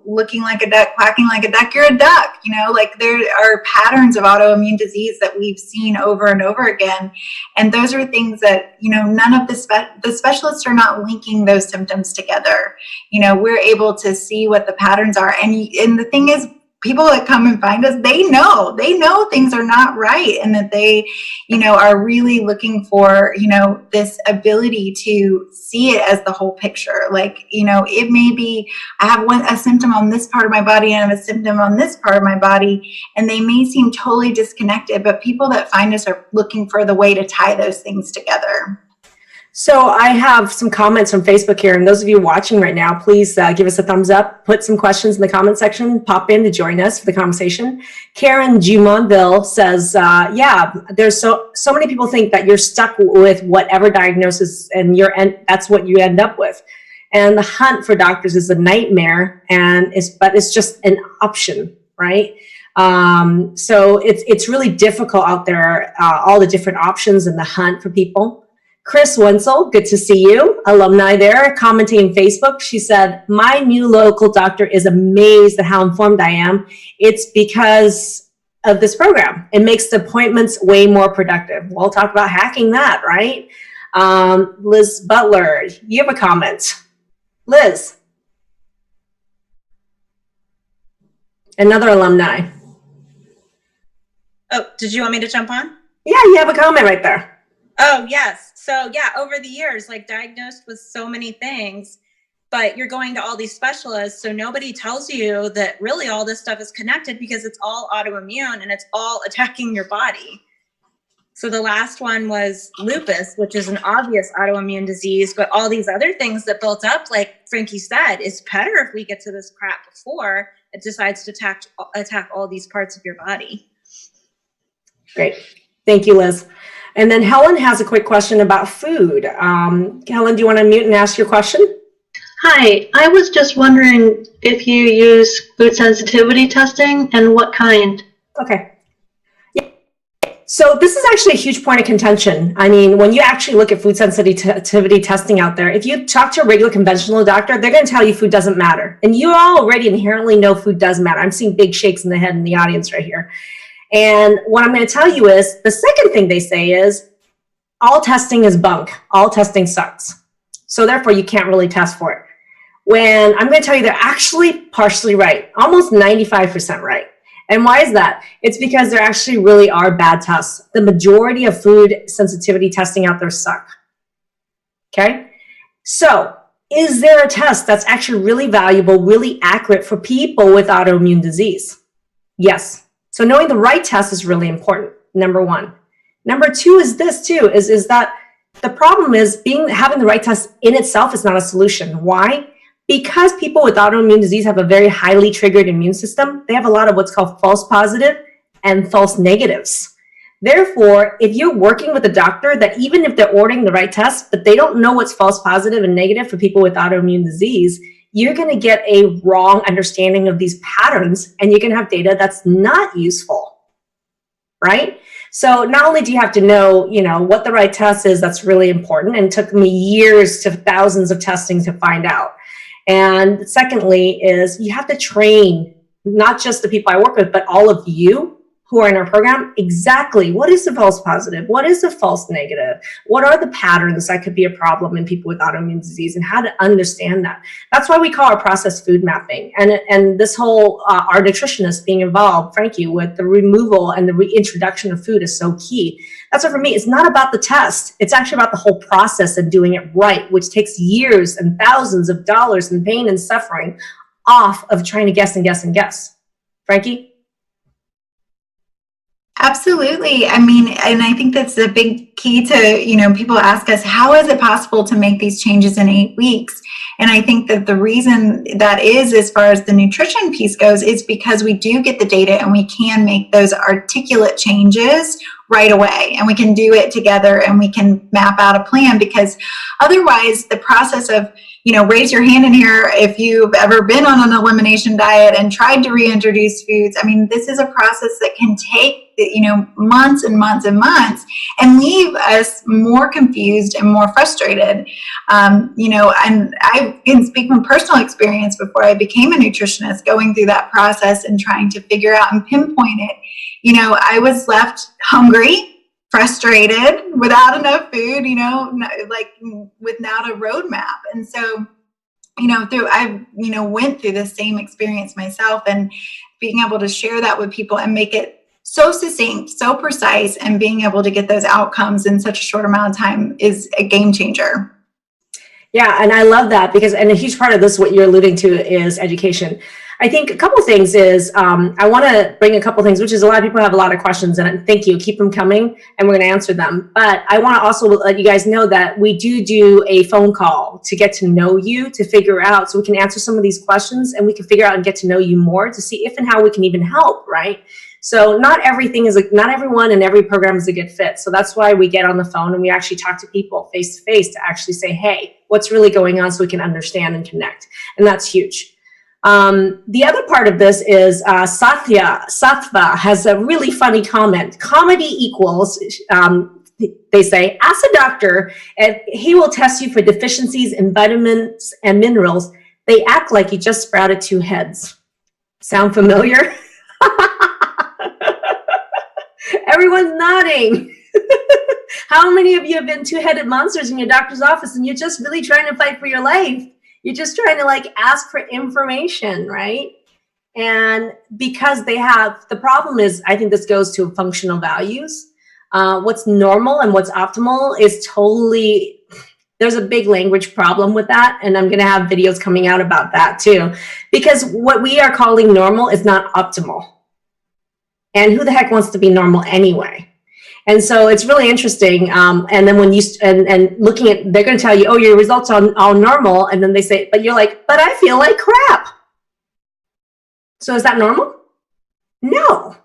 looking like a duck, quacking like a duck, you're a duck. Like there are patterns of autoimmune disease that we've seen over and over again. And those are things that, none of the specialists are not linking those symptoms together. We're able to see what the patterns are. And the thing is, people that come and find us, they know things are not right, and that they, are really looking for, this ability to see it as the whole picture. Like, it may be, I have a symptom on this part of my body and I have a symptom on this part of my body, and they may seem totally disconnected, but people that find us are looking for the way to tie those things together. So I have some comments from Facebook here, and those of you watching right now, please give us a thumbs up, put some questions in the comment section, pop in to join us for the conversation. Karen Jumonville says, yeah, there's so many people think that you're stuck with whatever diagnosis and that's what you end up with. And the hunt for doctors is a nightmare, but it's just an option, right? So it's really difficult out there, all the different options and the hunt for people. Chris Wenzel, good to see you, alumni there, commenting on Facebook. She said, my new local doctor is amazed at how informed I am. It's because of this program. It makes the appointments way more productive. We'll talk about hacking that, right? Liz Butler, you have a comment. Liz. Another alumni. Oh, did you want me to jump on? Yeah, you have a comment right there. Oh, yes. So yeah, over the years, like diagnosed with so many things, but you're going to all these specialists. So nobody tells you that really all this stuff is connected because it's all autoimmune and it's all attacking your body. So the last one was lupus, which is an obvious autoimmune disease, but all these other things that built up, like Frankie said, it's better if we get to this crap before it decides to attack all these parts of your body. Great. Thank you, Liz. And then Helen has a quick question about food. Helen, do you want to unmute and ask your question? Hi, I was just wondering if you use food sensitivity testing and what kind. Okay. Yeah. So this is actually a huge point of contention. I mean, when you actually look at food sensitivity testing out there, if you talk to a regular conventional doctor, they're going to tell you food doesn't matter. And you all already inherently know food does matter. I'm seeing big shakes in the head in the audience right here. And what I'm going to tell you is the second thing they say is all testing is bunk. All testing sucks. So therefore you can't really test for it. When I'm going to tell you they're actually partially right, almost 95% right. And why is that? It's because there actually really are bad tests. The majority of food sensitivity testing out there suck. Okay? So is there a test that's actually really valuable, really accurate for people with autoimmune disease? Yes. So knowing the right test is really important, number one. Number two is this too, is that the problem is having the right test in itself is not a solution. Why? Because people with autoimmune disease have a very highly triggered immune system, they have a lot of what's called false positive and false negatives. Therefore, if you're working with a doctor that even if they're ordering the right test, but they don't know what's false positive and negative for people with autoimmune disease, you're going to get a wrong understanding of these patterns and you're going to have data that's not useful, right? So not only do you have to know, what the right test is, that's really important, and it took me years to thousands of testing to find out. And secondly is you have to train not just the people I work with, but all of you who are in our program, exactly what is the false positive? What is the false negative? What are the patterns that could be a problem in people with autoimmune disease and how to understand that? That's why we call our process food mapping. And this whole, our nutritionist being involved, Frankie, with the removal and the reintroduction of food is so key. That's why for me, it's not about the test. It's actually about the whole process and doing it right, which takes years and thousands of dollars in pain and suffering off of trying to guess and guess and guess. Frankie? Absolutely. I mean, and I think that's a big key to, people ask us, how is it possible to make these changes in 8 weeks? And I think that the reason that is, as far as the nutrition piece goes, is because we do get the data and we can make those articulate changes right away, and we can do it together and we can map out a plan, because otherwise the process of, raise your hand in here if you've ever been on an elimination diet and tried to reintroduce foods. I mean, this is a process that can take, months and months and months and leave us more confused and more frustrated. And I can speak from personal experience before I became a nutritionist, going through that process and trying to figure out and pinpoint it. I was left hungry, frustrated, without enough food, without a roadmap. And so, I went through the same experience myself, and being able to share that with people and make it so succinct, so precise, and being able to get those outcomes in such a short amount of time is a game changer. Yeah, and I love that because, and a huge part of this, what you're alluding to, is education. I think a couple of things is, I want to bring a couple of things, which is a lot of people have a lot of questions, and thank you, keep them coming, and we're going to answer them. But I want to also let you guys know that we do a phone call to get to know you, to figure out, so we can answer some of these questions, and we can figure out and get to know you more to see if and how we can even help, right? So not everyone in every program is a good fit. So that's why we get on the phone and we actually talk to people face to face to actually say, hey, what's really going on, so we can understand and connect. And that's huge. The other part of this is Sattva has a really funny comment. Comedy equals, they say, ask a doctor and he will test you for deficiencies in vitamins and minerals. They act like you just sprouted 2 heads. Sound familiar? Everyone's nodding. How many of you have been 2-headed monsters in your doctor's office and you're just really trying to fight for your life? You're just trying to ask for information, right? And because the problem is, I think this goes to functional values. What's normal and what's optimal is totally There's a big language problem with that, and I'm going to have videos coming out about that too, because what we are calling normal is not optimal. And who the heck wants to be normal anyway? And so it's really interesting. And then when you and looking at, they're going to tell you, oh, your results are all normal, and then they say, but you're like, but I feel like crap. So is that normal? No,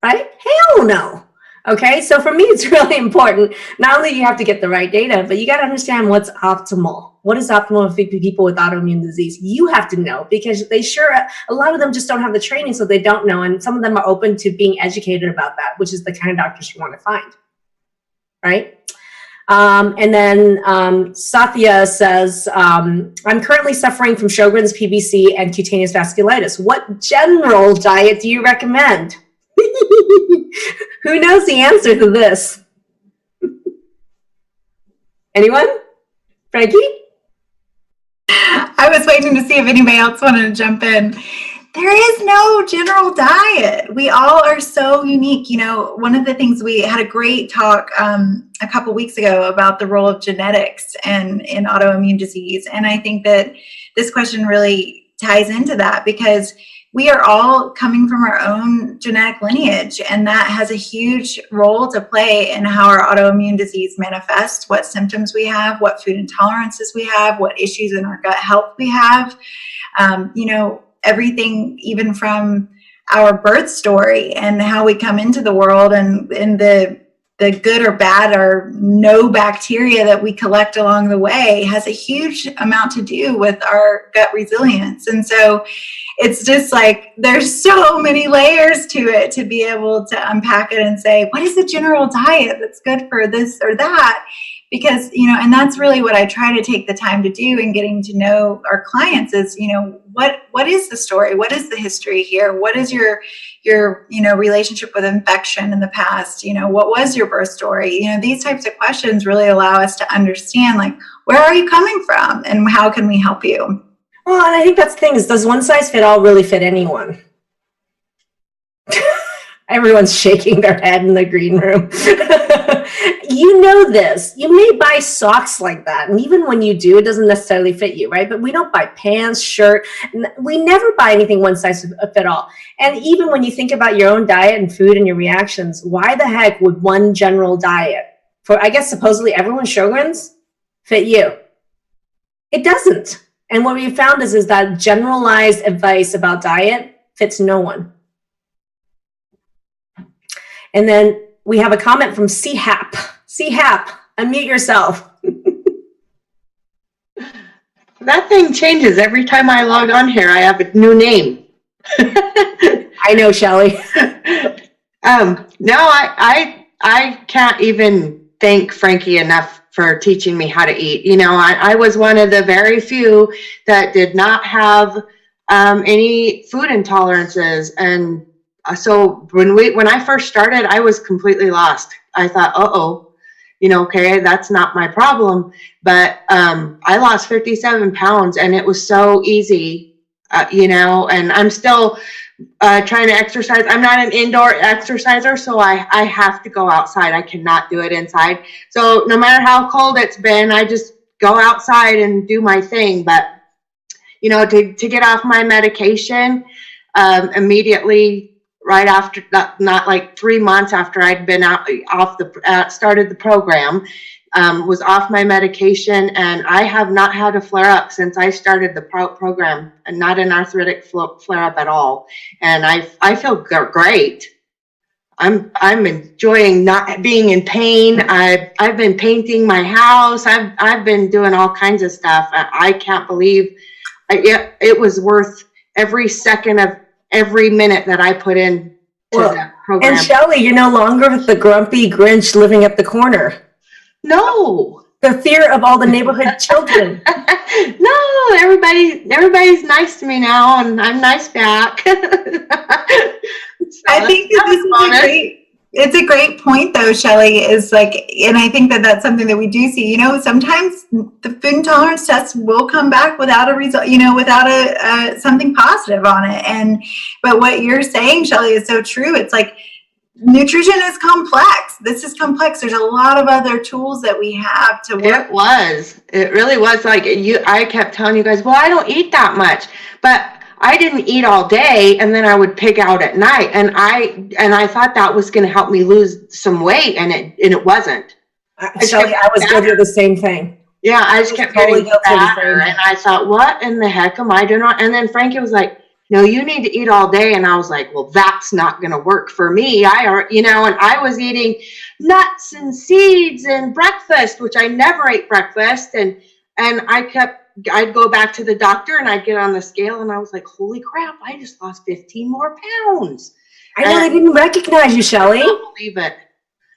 right? Hell no. Okay, so for me, it's really important. Not only do you have to get the right data, but you got to understand what's optimal. What is optimal for people with autoimmune disease? You have to know, because a lot of them just don't have the training, so they don't know. And some of them are open to being educated about that, which is the kind of doctors you want to find, right? And then Satya says, I'm currently suffering from Sjogren's, PBC, and cutaneous vasculitis. What general diet do you recommend? Who knows the answer to this? Anyone? Frankie? I was waiting to see if anybody else wanted to jump in. There is no general diet. We all are so unique. You know, one of the things, we had a great talk a couple weeks ago about the role of genetics in autoimmune disease. And I think that this question really ties into that, because we are all coming from our own genetic lineage, and that has a huge role to play in how our autoimmune disease manifests, what symptoms we have, what food intolerances we have, what issues in our gut health we have. You know, everything, even from our birth story and how we come into the world, and the good or bad or no bacteria that we collect along the way, has a huge amount to do with our gut resilience. And so it's just like, there's so many layers to it to be able to unpack it and say, what is the general diet that's good for this or that? Because, you know, and that's really what I try to take the time to do in getting to know our clients is, you know, what is the story? What is the history here? What is your you know, relationship with infection in the past? You know, what was your birth story? You know, these types of questions really allow us to understand, like, where are you coming from and how can we help you? Well, and I think that's the thing, is, does one size fit all really fit anyone? Everyone's shaking their head in the green room. You know this. You may buy socks like that, and even when you do, it doesn't necessarily fit you, right? But we don't buy pants, shirt. We never buy anything one size fit all. And even when you think about your own diet and food and your reactions, why the heck would one general diet for, I guess, supposedly everyone's Sjogren's fit you? It doesn't. And what we found is that generalized advice about diet fits no one. And then we have a comment from CHAP. CHAP, unmute yourself. That thing changes every time I log on here. I have a new name. I know, Shelley. No, I can't even thank Frankie enough for teaching me how to eat. You know, I was one of the very few that did not have any food intolerances, and so when I first started, I was completely lost. I thought, uh-oh, you know, okay, that's not my problem. But I lost 57 pounds, and it was so easy, you know, and I'm still trying to exercise. I'm not an indoor exerciser, so I have to go outside. I cannot do it inside. So no matter how cold it's been, I just go outside and do my thing. But, you know, to get off my medication immediately, right after, not like 3 months after I'd been started the program, was off my medication, and I have not had a flare up since I started the program, and not an arthritic flare up at all. And I feel great. I'm enjoying not being in pain. I've been painting my house. I've been doing all kinds of stuff. I can't believe it was worth every second of every minute that I put in to that program. And Shelley, you're no longer the grumpy Grinch living at the corner. No. The fear of all the neighborhood children. No, everybody's nice to me now, and I'm nice back. So I think that this is it's a great point, though, Shelley, is like, and I think that that's something that we do see. You know, sometimes the food intolerance test will come back without a result, you know, without something positive on it. But what you're saying, Shelley, is so true. It's like, nutrition is complex. This is complex. There's a lot of other tools that we have to work. It really was like I kept telling you guys, well, I don't eat that much, but I didn't eat all day, and then I would pig out at night, and I thought that was going to help me lose some weight, and it wasn't. Shelly, I was going through the same thing. Yeah, I just kept getting fatter, and I thought, what in the heck am I doing? And then Frankie was like, no, you need to eat all day, and I was like, well, that's not going to work for me. And I was eating nuts and seeds and breakfast, which I never ate breakfast, and I'd go back to the doctor and I'd get on the scale and I was like, holy crap, I just lost 15 more pounds. I know, they didn't recognize you, Shelly. I don't believe it.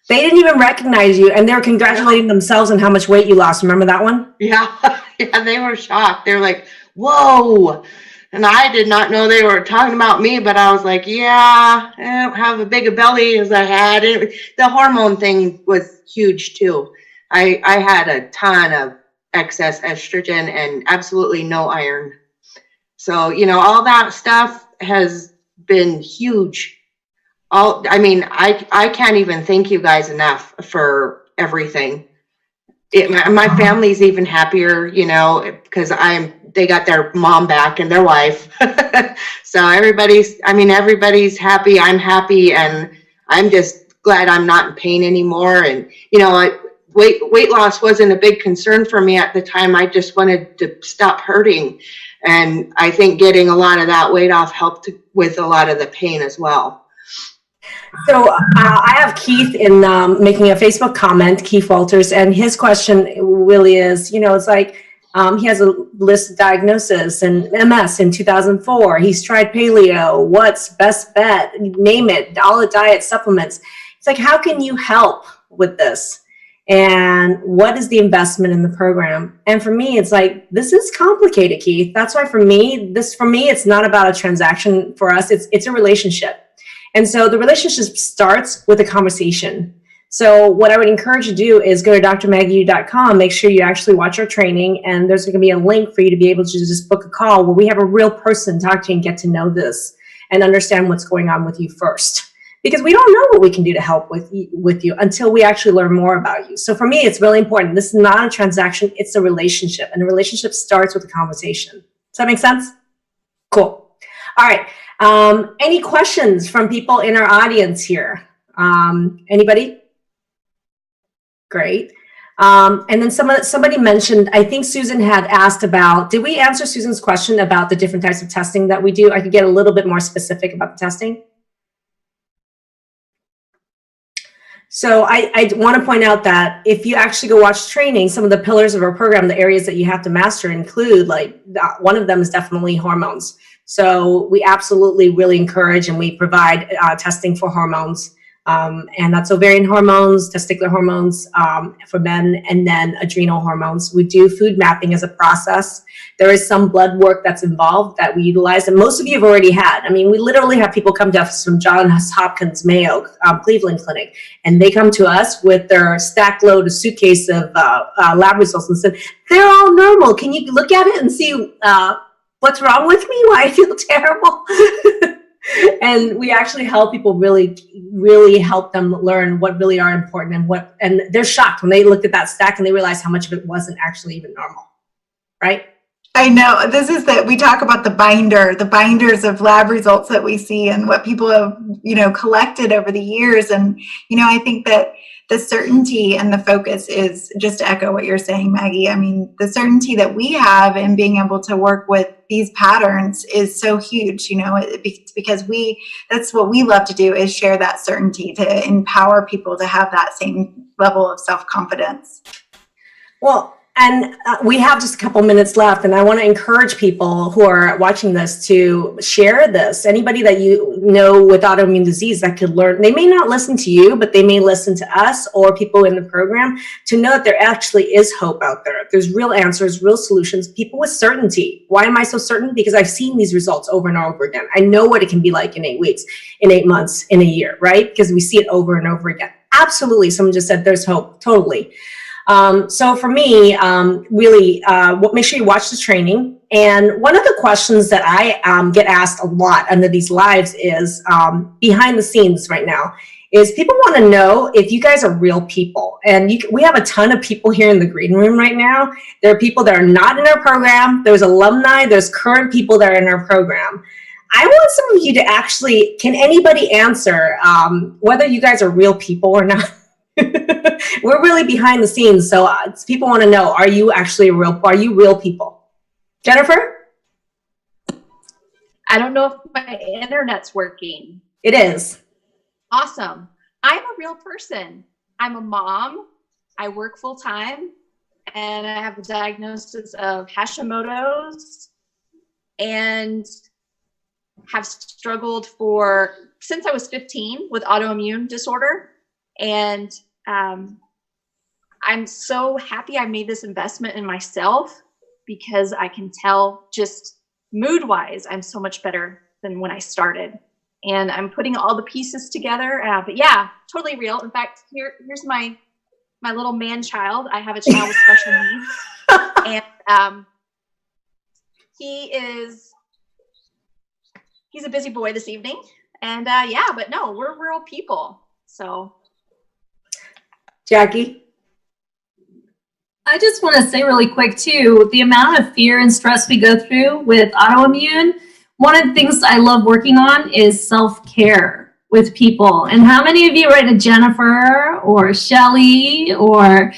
They didn't even recognize you, and they were congratulating themselves on how much weight you lost. Remember that one? Yeah, yeah, they were shocked. They were like, whoa. And I did not know they were talking about me, but I was like, yeah, I don't have as big a belly as I had. The hormone thing was huge too. I had a ton of excess estrogen and absolutely no iron. So, all that stuff has been huge. I can't even thank you guys enough for everything. My family's even happier, because they got their mom back and their wife. So everybody's happy. I'm happy, and I'm just glad I'm not in pain anymore. And, weight loss wasn't a big concern for me at the time. I just wanted to stop hurting. And I think getting a lot of that weight off helped with a lot of the pain as well. So I have Keith in making a Facebook comment, Keith Walters, and his question really is, it's like he has a list of diagnoses and MS in 2004. He's tried paleo. What's best bet? Name it. All the diet supplements. It's like, how can you help with this? And what is the investment in the program? And for me, it's like, this is complicated, Keith. That's why for me, it's not about a transaction for us. It's a relationship. And so the relationship starts with a conversation. So what I would encourage you to do is go to drmaggieyu.com, make sure you actually watch our training, and there's going to be a link for you to be able to just book a call where we have a real person talk to you and get to know this and understand what's going on with you first. Because we don't know what we can do to help with you until we actually learn more about you. So for me, it's really important. This is not a transaction, it's a relationship. And a relationship starts with a conversation. Does that make sense? Cool. All right. Any questions from people in our audience here? Anybody? Great. And then somebody mentioned, I think Susan had asked about, did we answer Susan's question about the different types of testing that we do? I could get a little bit more specific about the testing. So I want to point out that if you actually go watch training, some of the pillars of our program, the areas that you have to master include, like one of them is definitely hormones. So we absolutely really encourage and we provide testing for hormones. And that's ovarian hormones, testicular hormones for men, and then adrenal hormones. We do food mapping as a process. There is some blood work that's involved that we utilize, and most of you have already had. I mean, we literally have people come to us from Johns Hopkins, Mayo, Cleveland Clinic, and they come to us with their stack load, a suitcase of lab results and said, they're all normal. Can you look at it and see what's wrong with me? Why I feel terrible? And we actually help people really help them learn what really are important and they're shocked when they looked at that stack and they realize how much of it wasn't actually even normal, right? I know this is that we talk about the binders of lab results that we see and what people have, collected over the years. And, I think that the certainty and the focus is just to echo what you're saying, Maggie. I mean, the certainty that we have in being able to work with these patterns is so huge, because that's what we love to do, is share that certainty to empower people to have that same level of self-confidence. Well, and we have just a couple minutes left, and I want to encourage people who are watching this to share this. Anybody that you know with autoimmune disease that could learn, they may not listen to you, but they may listen to us or people in the program to know that there actually is hope out there. There's real answers, real solutions, people with certainty. Why am I so certain? Because I've seen these results over and over again. I know what it can be like in 8 weeks, in 8 months, in a year, right? Because we see it over and over again. Absolutely. Someone just said there's hope. Totally. So for me, really, make sure you watch the training. And one of the questions that I get asked a lot under these lives is behind the scenes right now is people want to know if you guys are real people. And we have a ton of people here in the green room right now. There are people that are not in our program. There's alumni. There's current people that are in our program. I want some of you to actually, can anybody answer whether you guys are real people or not? We're really behind the scenes, so people want to know, are you real people? Jennifer? I don't know if my internet's working. It is. Awesome. I'm a real person. I'm a mom. I work full time, and I have a diagnosis of Hashimoto's and have struggled since I was 15 with autoimmune disorder. And I'm so happy I made this investment in myself, because I can tell just mood-wise, I'm so much better than when I started. And I'm putting all the pieces together. But yeah, totally real. In fact, here's my little man child. I have a child with special needs. And he's a busy boy this evening. And yeah, but no, we're real people. So. Jackie? I just want to say really quick too, the amount of fear and stress we go through with autoimmune, one of the things I love working on is self-care with people. And how many of you, right, a Jennifer or Shelly or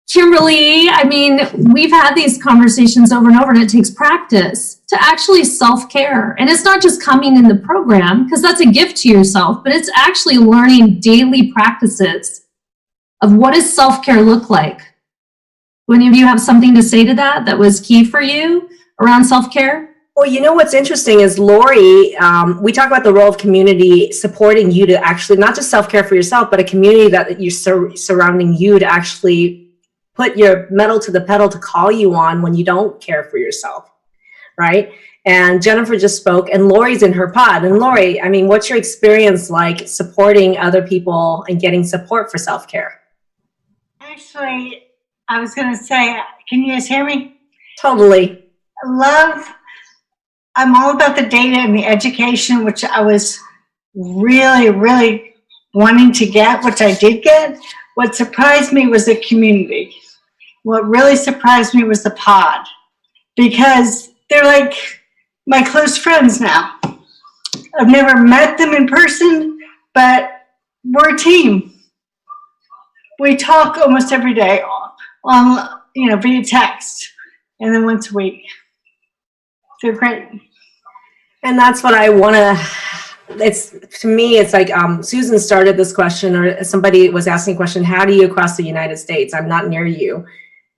Kimberly, I mean, we've had these conversations over and over, and it takes practice to actually self-care. And it's not just coming in the program, because that's a gift to yourself, but it's actually learning daily practices of what does self-care look like. Do any of you have something to say to that was key for you around self-care? Well, you know what's interesting is Lori, we talk about the role of community supporting you to actually, not just self-care for yourself, but a community that you're surrounding you to actually put your metal to the pedal to call you on when you don't care for yourself, right? And Jennifer just spoke, and Lori's in her pod. And Lori, I mean, what's your experience like supporting other people and getting support for self-care? Actually, I was going to say, can you guys hear me? Totally. I'm all about the data and the education, which I was really, really wanting to get, which I did get. What surprised me was the community. What really surprised me was the pod, because they're like my close friends now. I've never met them in person, but we're a team. We talk almost every day on, via text, and then once a week. They're great. And that's what I want to, to me, it's like Susan started this question, or somebody was asking a question, how do you across the United States, I'm not near you,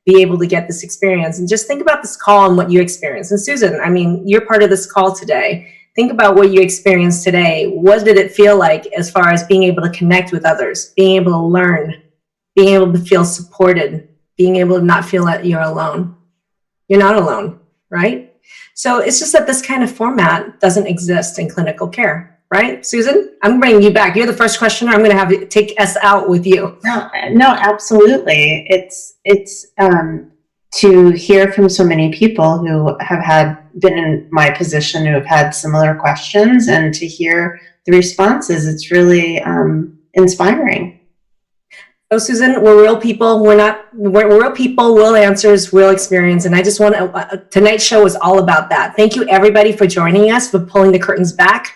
be able to get this experience? And just think about this call and what you experienced. And Susan, I mean, you're part of this call today. Think about what you experienced today. What did it feel like as far as being able to connect with others, being able to learn, being able to feel supported, being able to not feel that you're alone? You're not alone, right? So it's just that this kind of format doesn't exist in clinical care, right? Susan, I'm bringing you back. You're the first questioner. I'm going to have you take us out with you. No, absolutely. It's to hear from so many people who have been in my position, who have had similar questions, and to hear the responses. It's really inspiring. So Susan, we're real people. We're real people, real answers, real experience. And I just want to, tonight's show is all about that. Thank you everybody for joining us, for pulling the curtains back.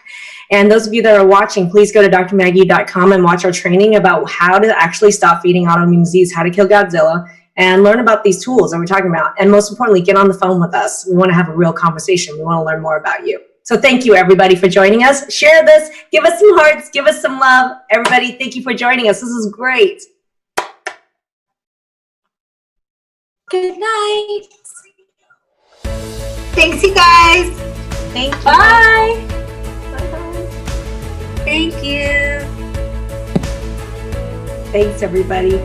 And those of you that are watching, please go to drmaggie.com and watch our training about how to actually stop feeding autoimmune disease, how to kill Godzilla, and learn about these tools that we're talking about. And most importantly, get on the phone with us. We want to have a real conversation. We want to learn more about you. So thank you everybody for joining us. Share this, give us some hearts, give us some love. Everybody, thank you for joining us. This is great. Good night. Thanks, you guys. Thank you. Bye. Thank you. Thanks everybody.